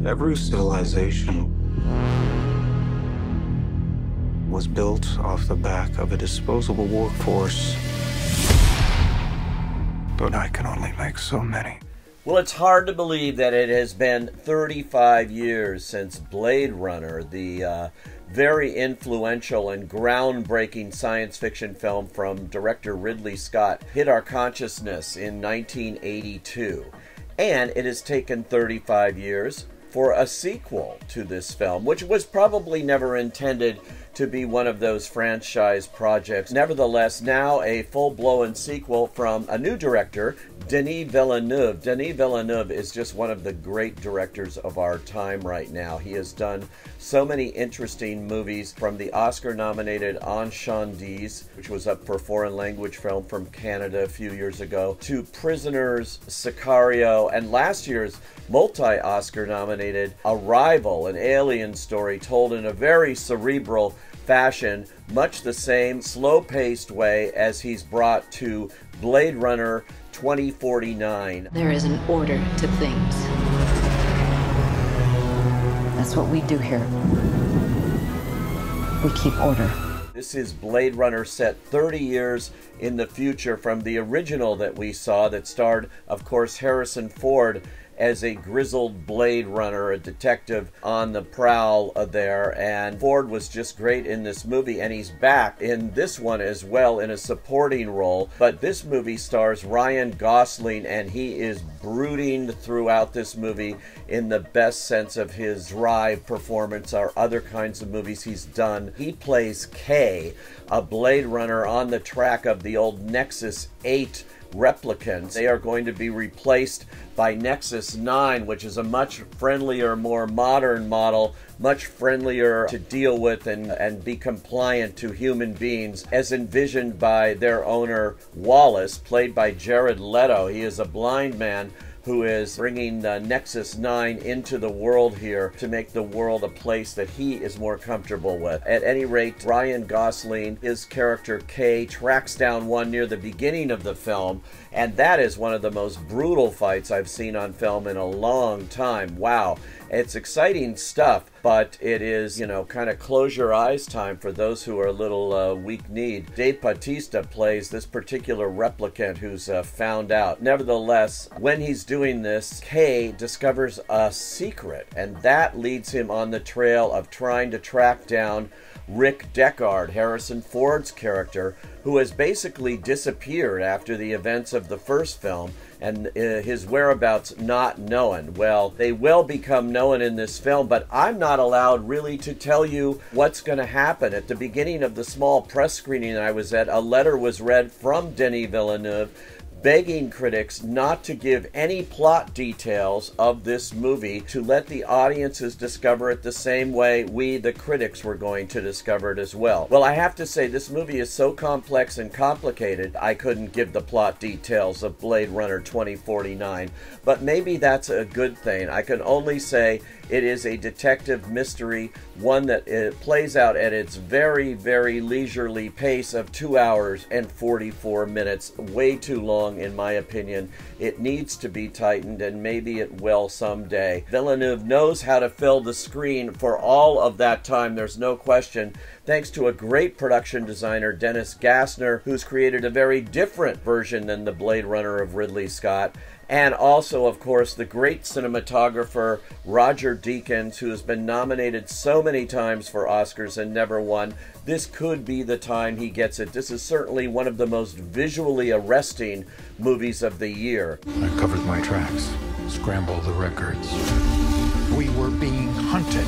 Every civilization was built off the back of a disposable workforce. But I can only make so many. Well, it's hard to believe that it has been 35 years since Blade Runner, the very influential and groundbreaking science fiction film from director Ridley Scott, hit our consciousness in 1982. And it has taken 35 years for a sequel to this film, which was probably never intended to be one of those franchise projects. Nevertheless, now a full-blown sequel from a new director, Denis Villeneuve. Denis Villeneuve is just one of the great directors of our time right now. He has done so many interesting movies, from the Oscar-nominated Enchantés, which was up for foreign language film from Canada a few years ago, to Prisoners, Sicario, and last year's multi-Oscar nominated Arrival, an alien story told in a very cerebral fashion, much the same slow-paced way as he's brought to Blade Runner 2049. There is an order to things. That's what we do here. We keep order. This is Blade Runner set 30 years in the future from the original that we saw, that starred, of course, Harrison Ford as a grizzled Blade Runner, a detective on the prowl there. And Ford was just great in this movie, and he's back in this one as well in a supporting role. But this movie stars Ryan Gosling, and he is brooding throughout this movie in the best sense of his drive performance or other kinds of movies he's done. He plays K, a Blade Runner on the track of the old Nexus 8 replicants. They are going to be replaced by Nexus 9, which is a much friendlier, more modern model, much friendlier to deal with and be compliant to human beings, as envisioned by their owner, Wallace, played by Jared Leto. He is a blind man who is bringing Nexus 9 into the world here to make the world a place that he is more comfortable with. At any rate, Ryan Gosling, his character Kay, tracks down one near the beginning of the film, and that is one of the most brutal fights I've seen on film in a long time. Wow. It's exciting stuff, but it is, you know, kind of close your eyes time for those who are a little weak-kneed. Dave Bautista plays this particular replicant who's found out. Nevertheless, when he's doing this, Kay discovers a secret, and that leads him on the trail of trying to track down Rick Deckard, Harrison Ford's character, who has basically disappeared after the events of the first film, and his whereabouts not known. Well, they will become known in this film, but I'm not allowed really to tell you what's going to happen. At the beginning of the small press screening I was at, a letter was read from Denis Villeneuve begging critics not to give any plot details of this movie, to let the audiences discover it the same way we, the critics, were going to discover it as well. Well, I have to say, this movie is so complex and complicated, I couldn't give the plot details of Blade Runner 2049, but maybe that's a good thing. I can only say it is a detective mystery, one that plays out at its very, very leisurely pace of 2 hours and 44 minutes. Way too long, in my opinion. It needs to be tightened, and maybe it will someday. Villeneuve knows how to fill the screen for all of that time, there's no question, thanks to a great production designer, Dennis Gassner, who's created a very different version than the Blade Runner of Ridley Scott. And also, of course, the great cinematographer Roger Deakins, who has been nominated so many times for Oscars and never won. This could be the time he gets it. This is certainly one of the most visually arresting movies of the year. I covered my tracks, scrambled the records. We were being hunted.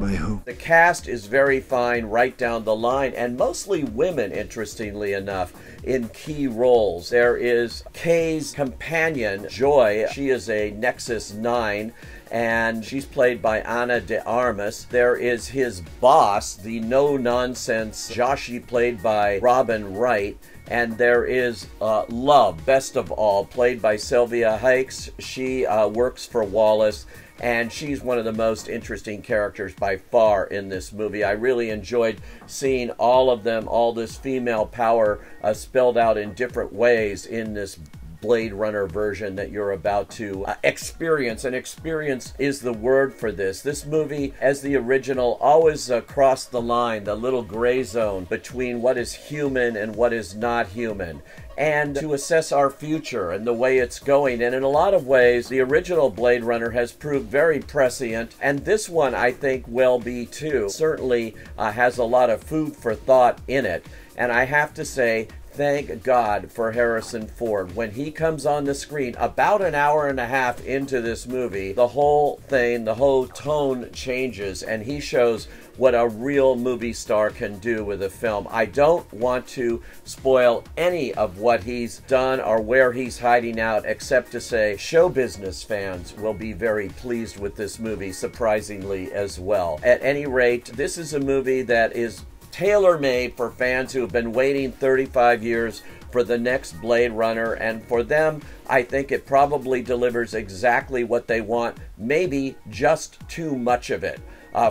By who? The cast is very fine right down the line, and mostly women, interestingly enough, in key roles. There is Kay's companion, Joy. She is a Nexus 9, and she's played by Ana de Armas. There is his boss, the no-nonsense Joshi, played by Robin Wright. And there is Love, best of all, played by Sylvia Hikes. She works for Wallace, and she's one of the most interesting characters by far in this movie. I really enjoyed seeing all of them, all this female power spelled out in different ways in this Blade Runner version that you're about to experience. And experience is the word for this. This movie, as the original, always crossed the line, the little gray zone between what is human and what is not human, and to assess our future and the way it's going. And in a lot of ways, the original Blade Runner has proved very prescient, and this one I think will be too. Certainly has a lot of food for thought in it, and I have to say, thank God for Harrison Ford. When he comes on the screen, about an hour and a half into this movie, the whole thing, the whole tone changes, and he shows what a real movie star can do with a film. I don't want to spoil any of what he's done or where he's hiding out, except to say show business fans will be very pleased with this movie, surprisingly as well. At any rate, this is a movie that is tailor-made for fans who have been waiting 35 years for the next Blade Runner, and for them, I think it probably delivers exactly what they want, maybe just too much of it.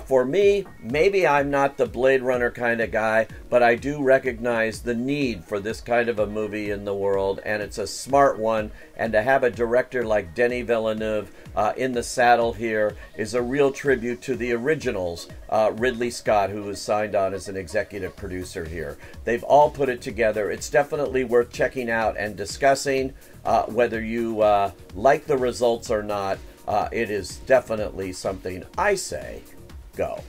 For me, maybe I'm not the Blade Runner kind of guy, but I do recognize the need for this kind of a movie in the world, and it's a smart one, and to have a director like Denis Villeneuve in the saddle here is a real tribute to the originals, Ridley Scott, who was signed on as an executive producer here. They've all put it together. It's definitely worth checking out and discussing. Whether you like the results or not, it is definitely something I say go.